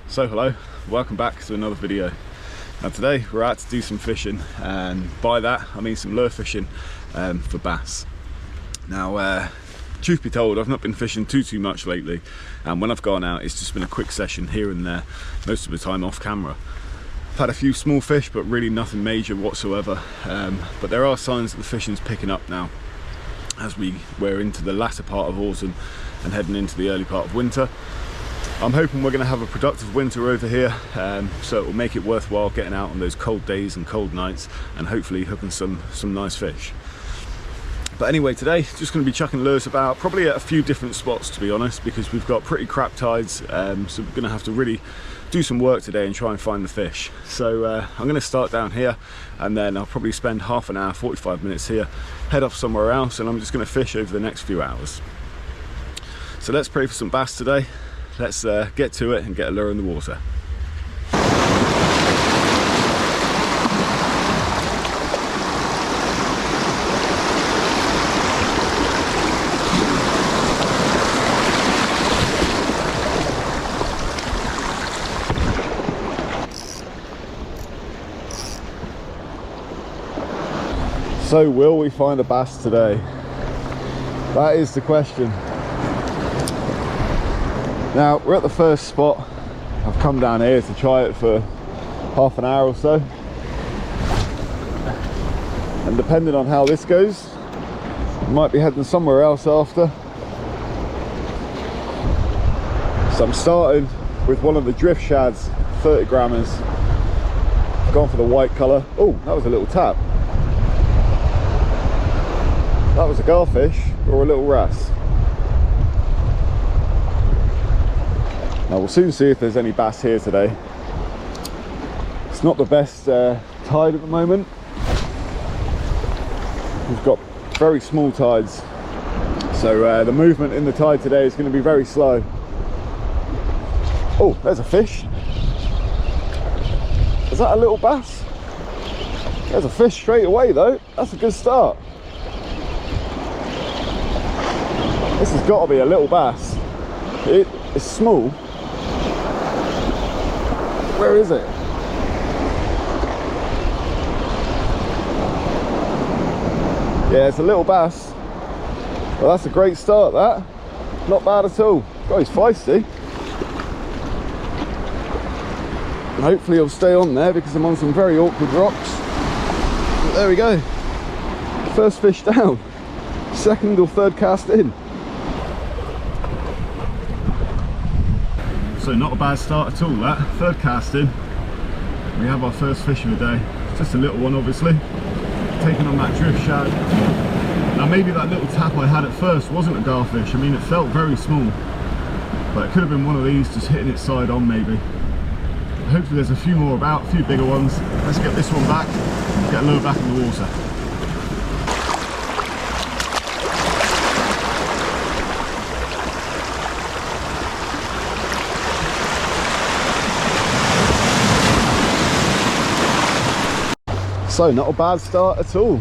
So hello, welcome back to another video. Now today we're out to do some fishing, and by that I mean some lure fishing for bass. Now truth be told, I've not been fishing too much lately, and when I've gone out it's just been a quick session here and there, most of the time off camera. I've had a few small fish but really nothing major whatsoever, but there are signs that the fishing's picking up now as we're into the latter part of autumn and heading into the early part of winter. I'm hoping we're going to have a productive winter over here, so it will make it worthwhile getting out on those cold days and cold nights and hopefully hooking some nice fish. But anyway, today just going to be chucking lures about, probably at a few different spots to be honest, because we've got pretty crap tides, so we're going to have to really do some work today and try and find the fish. So I'm going to start down here, and then I'll probably spend half an hour, 45 minutes here, head off somewhere else, and I'm just going to fish over the next few hours. So let's pray for some bass today. Let's get to it and get a lure in the water. So will we find a bass today? That is the question. Now we're at the first spot. I've come down here to try it for half an hour or so, and depending on how this goes, I might be heading somewhere else after. So I'm starting with one of the drift shads, 30 grammers. I've gone for the white colour. Oh, that was a little tap. That was a garfish or a little wrasse. Now we'll soon see if there's any bass here today. It's not the best tide at the moment. We've got very small tides, so the movement in the tide today is going to be very slow. Oh, there's a fish. Is that a little bass? There's a fish straight away though. That's a good start. This has got to be a little bass. It's small. Where is it? Yeah, it's a little bass. Well, that's a great start, that. Not bad at all. God, he's feisty. And hopefully he'll stay on there because I'm on some very awkward rocks. But there we go. First fish down. Second or third cast in. So not a bad start at all, that. Third cast in. We have our first fish of the day. Just a little one obviously. Taking on that drift shad. Now maybe that little tap I had at first wasn't a garfish. I mean, it felt very small. But it could have been one of these just hitting its side on maybe. Hopefully there's a few more about, a few bigger ones. Let's get this one back, get a lure back in the water. So not a bad start at all.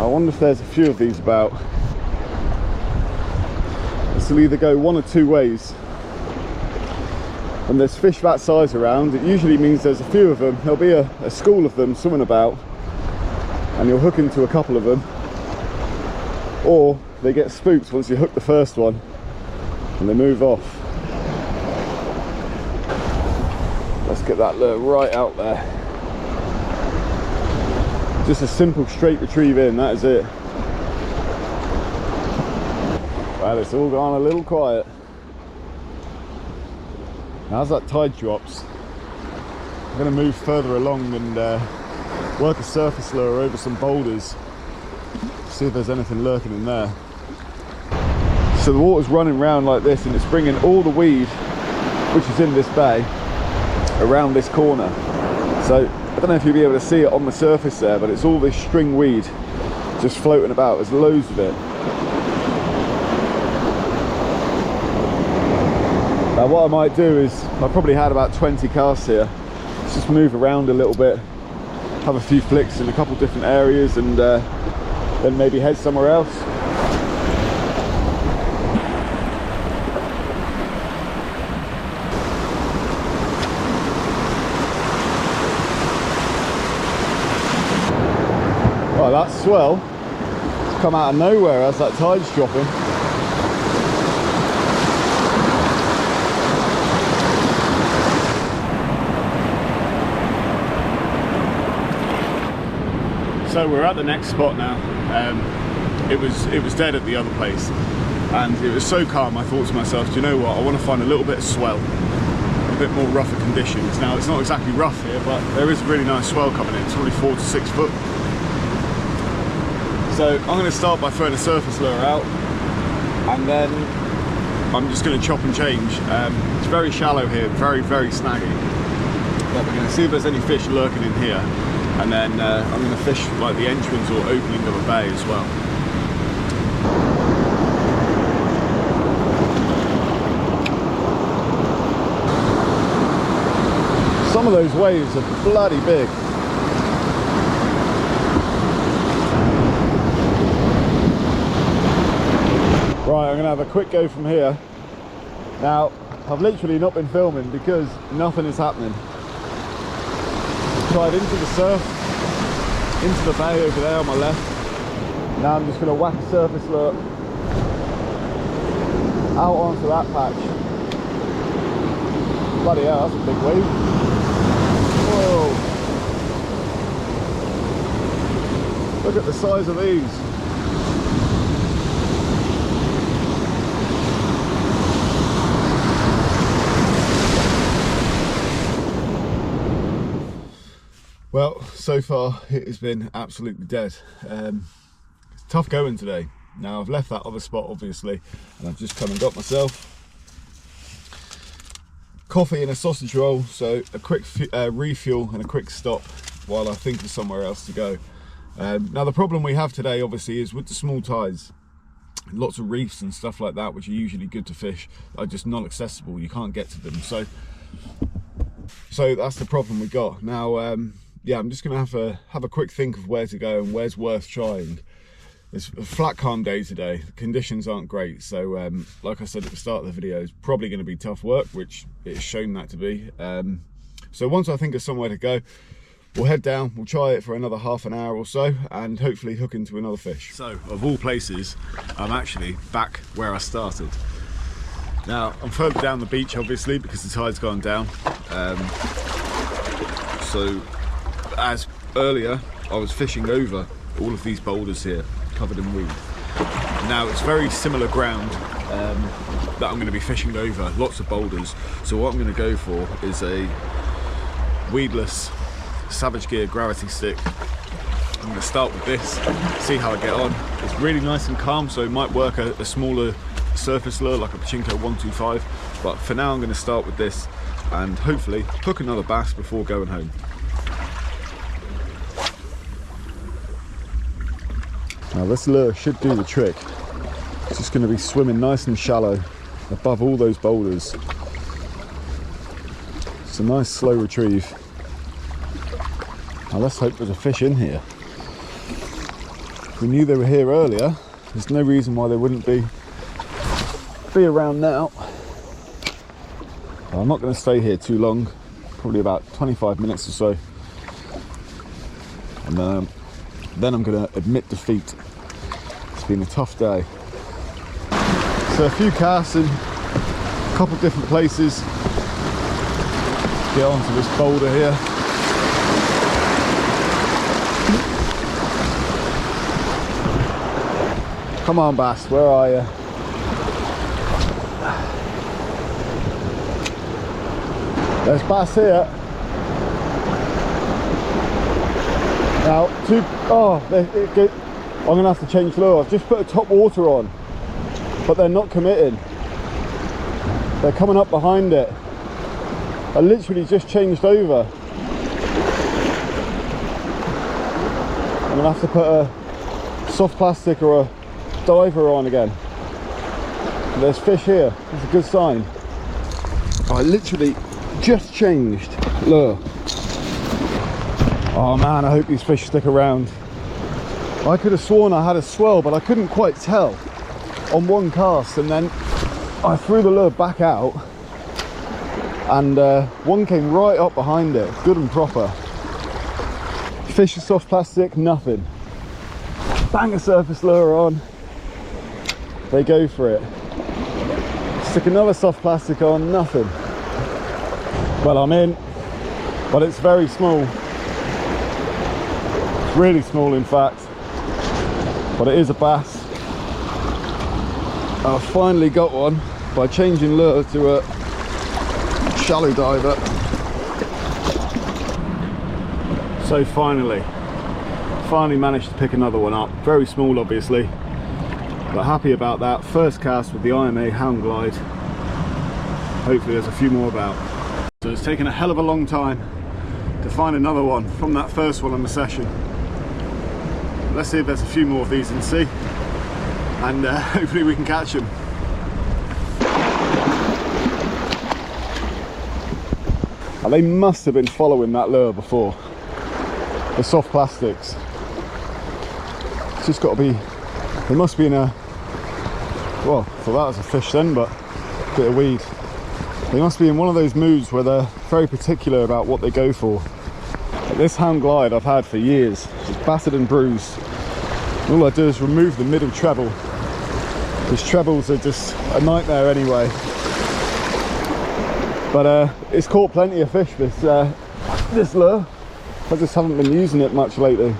I wonder if there's a few of these about. This will either go one or two ways. When there's fish that size around, it usually means there's a few of them. There'll be a school of them swimming about, and you'll hook into a couple of them. Or they get spooked once you hook the first one and they move off. Let's get that lure right out there. Just a simple straight retrieve in, that is it. Well, it's all gone a little quiet. Now as that tide drops, I'm going to move further along and work a surface lure over some boulders, see if there's anything lurking in there. So the water's running round like this, and it's bringing all the weed which is in this bay around this corner. So I don't know if you'll be able to see it on the surface there, but it's all this string weed just floating about. There's loads of it. Now what I might do is, I probably had about 20 casts here. Let's just move around a little bit, have a few flicks in a couple different areas, and then maybe head somewhere else. that swell has come out of nowhere as that tide's dropping. So we're at the next spot now. It was dead at the other place, and it was so calm. I thought to myself, do you know what? I want to find a little bit of swell, a bit more rougher conditions. Now it's not exactly rough here, but there is a really nice swell coming in. It's probably 4 to 6 foot. So I'm going to start by throwing a surface lure out, and then I'm just going to chop and change. It's very shallow here, very snaggy. But we're going to see if there's any fish lurking in here. And then I'm going to fish like the entrance or opening of a bay as well. Some of those waves are bloody big. Right, I'm going to have a quick go from here. Now, I've literally not been filming because nothing is happening. Tried into the surf, into the bay over there on my left. Now I'm just going to whack a surface lure out onto that patch. Bloody hell, that's a big wave. Whoa! Look at the size of these. Well, so far it has been absolutely dead. It's tough going today. Now I've left that other spot obviously, and I've just come and got myself coffee and a sausage roll, so a quick refuel and a quick stop while I think of somewhere else to go. Now the problem we have today obviously is with the small tides, lots of reefs and stuff like that, which are usually good to fish, are just not accessible. You can't get to them, so that's the problem we got. Now yeah, I'm just gonna have a quick think of where to go and where's worth trying. It's a flat calm day today. The conditions aren't great, so like I said at the start of the video, it's probably going to be tough work, which it's shown that to be. So once I think of somewhere to go, we'll head down, we'll try it for another half an hour or so, and hopefully hook into another fish. So of all places, I'm actually back where I started. Now I'm further down the beach obviously because the tide's gone down. So as earlier, I was fishing over all of these boulders here, covered in weed. Now it's very similar ground that I'm going to be fishing over, lots of boulders. So what I'm going to go for is a weedless Savage Gear gravity stick. I'm going to start with this, see how I get on. It's really nice and calm, so it might work a smaller surface lure like a Pachinko 125, but for now I'm going to start with this and hopefully hook another bass before going home. Now this lure should do the trick. It's just going to be swimming nice and shallow above all those boulders. It's a nice slow retrieve. Now let's hope there's a fish in here. If we knew they were here earlier, there's no reason why they wouldn't be around now. I'm not going to stay here too long, probably about 25 minutes or so. And then I'm going to admit defeat. It's been a tough day. So a few casts in a couple different places. Get onto this boulder here. Come on bass, where are you? There's bass here. Now, I'm going to have to change lure. I've just put a top water on, but they're not committing. They're coming up behind it. I literally just changed over. I'm going to have to put a soft plastic or a diver on again. There's fish here. It's a good sign. I literally just changed lure. Oh man, I hope these fish stick around. I could have sworn I had a swell, but I couldn't quite tell on one cast, and then I threw the lure back out and one came right up behind it, good and proper. Fish is soft plastic, nothing. bang a surface lure on, they go for it. Stick another soft plastic on, nothing. Well, I'm in, but it's very small. It's really small, in fact, but it is a bass. I finally got one by changing lure to a shallow diver. So finally managed to pick another one up. Very small, obviously, but happy about that. First cast with the IMA Hound Glide. Hopefully there's a few more about. So it's taken a hell of a long time to find another one from that first one on the session. Let's see if there's a few more of these in the sea, and hopefully we can catch them. And they must have been following that lure before. The soft plastics. It's just got to be, they must be in a, well, I thought that was a fish then, but a bit of weed. They must be in one of those moods where they're very particular about what they go for. Like this Hound Glide I've had for years. It's battered and bruised. And all I do is remove the middle treble, because trebles are just a nightmare anyway. But it's caught plenty of fish, this lure. I just haven't been using it much lately.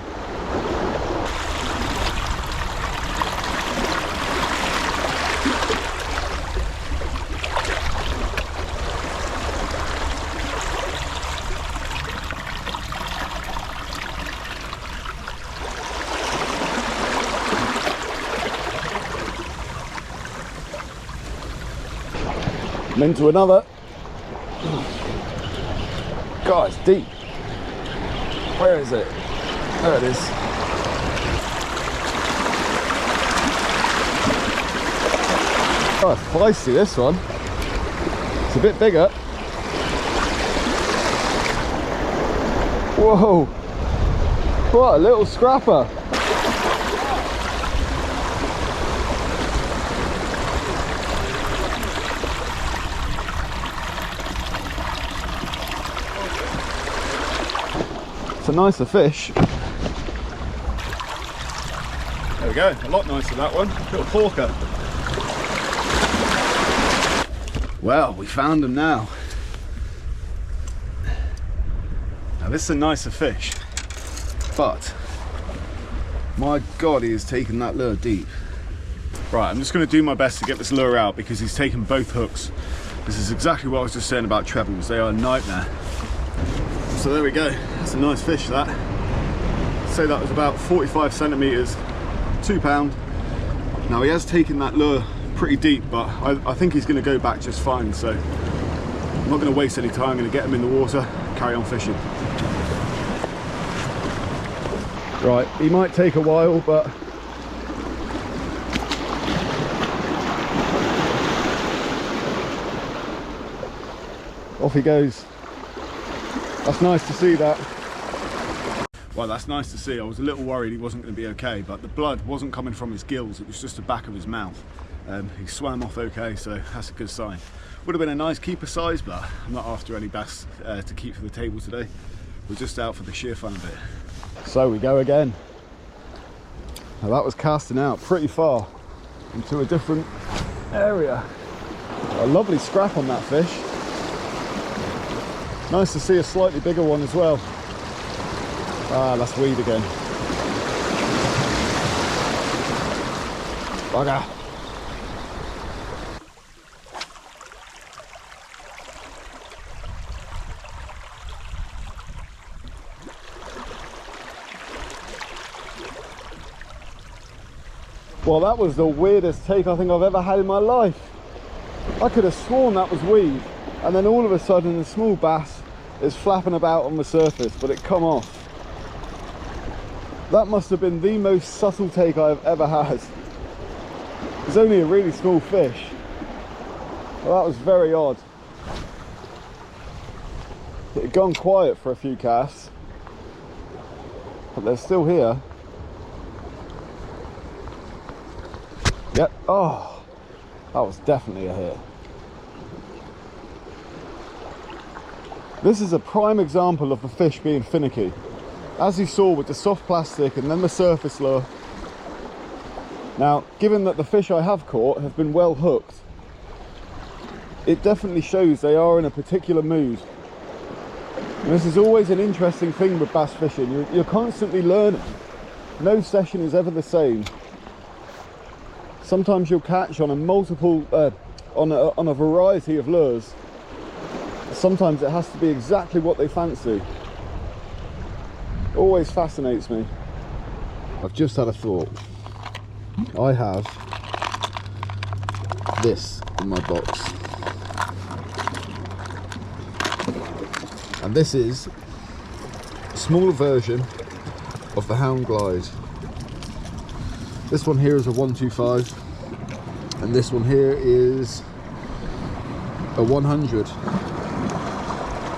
I'm into another. God, it's deep. Where is it? There it is. Oh, it's feisty, this one. It's a bit bigger. Whoa! What a little scrapper. It's a nicer fish. There we go, a lot nicer that one. Little porker. Well, we found him now. Now this is a nicer fish, but my God, he has taken that lure deep. Right, I'm just going to do my best to get this lure out because he's taken both hooks. This is exactly what I was just saying about trebles. They are a nightmare. So there we go. That's a nice fish, that. I'd say that was about 45 centimeters, £2. Now he has taken that lure pretty deep, but I think he's going to go back just fine. So I'm not going to waste any time. I'm going to get him in the water, carry on fishing. Right, he might take a while, but off he goes. That's nice to see that. Well, that's nice to see. I was a little worried he wasn't going to be okay, but the blood wasn't coming from his gills, it was just the back of his mouth. He swam off okay, so that's a good sign. Would have been a nice keeper size, but I'm not after any bass to keep for the table today. We're just out for the sheer fun of it. So we go again. Now that was casting out pretty far into a different area. A lovely scrap on that fish. Nice to see a slightly bigger one as well. Ah, that's weed again. Bugger. Well, that was the weirdest take I think I've ever had in my life. I could have sworn that was weed, and then all of a sudden a small bass is flapping about on the surface, but it come off. That must have been the most subtle take I've ever had. It's only a really small fish. Well, that was very odd. It had gone quiet for a few casts, but they're still here. Yep. Oh, that was definitely a hit. This is a prime example of the fish being finicky. As you saw with the soft plastic and then the surface lure, Now, given that the fish I have caught have been well hooked, it definitely shows they are in a particular mood. And this is always an interesting thing with bass fishing. You're constantly learning. No session is ever the same. Sometimes you'll catch on a variety of lures. Sometimes it has to be exactly what they fancy. Always fascinates me. I've just had a thought. I have this in my box. And this is a smaller version of the Hound Glide. This one here is a 125 and this one here is a 100.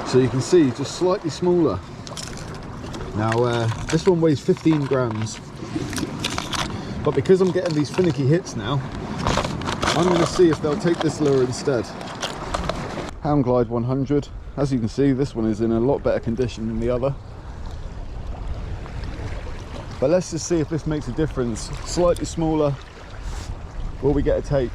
So you can see just slightly smaller. Now this one weighs 15 grams, but because I'm getting these finicky hits now, I'm going to see if they'll take this lure instead. Hound Glide 100. As you can see, this one is in a lot better condition than the other. But let's just see if this makes a difference. Slightly smaller, will we get a take?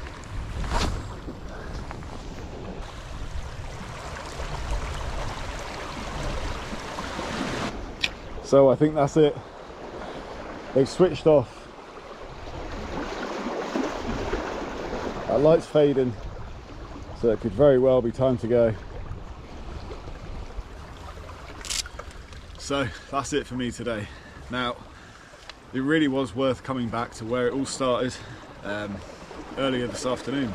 So I think that's it. They've switched off. That light's fading, so it could very well be time to go. So that's it for me today. Now, it really was worth coming back to where it all started earlier this afternoon.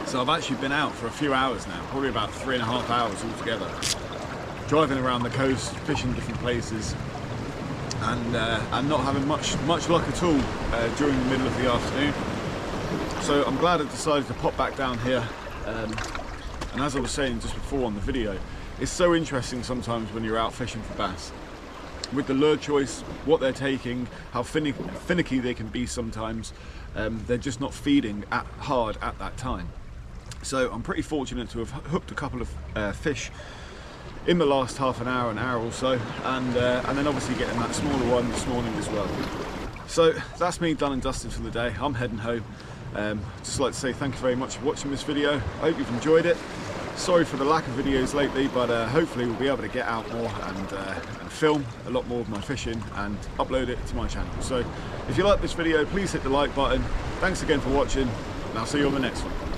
So I've actually been out for a few hours now, probably about 3.5 hours altogether, driving around the coast, fishing different places, and not having much luck at all during the middle of the afternoon. So I'm glad I decided to pop back down here. And as I was saying just before on the video, it's so interesting sometimes when you're out fishing for bass. With the lure choice, what they're taking, how finicky they can be sometimes, they're just not feeding hard at that time. So I'm pretty fortunate to have hooked a couple of fish in the last half an hour or so, and then obviously getting that smaller one this morning as well. So that's me done and dusted for the day. I'm heading home. Just like to say thank you very much for watching this video. I hope you've enjoyed it. Sorry for the lack of videos lately, but hopefully we'll be able to get out more and film a lot more of my fishing and upload it to my channel. So if you like this video, please hit the like button. Thanks again for watching, and I'll see you on the next one.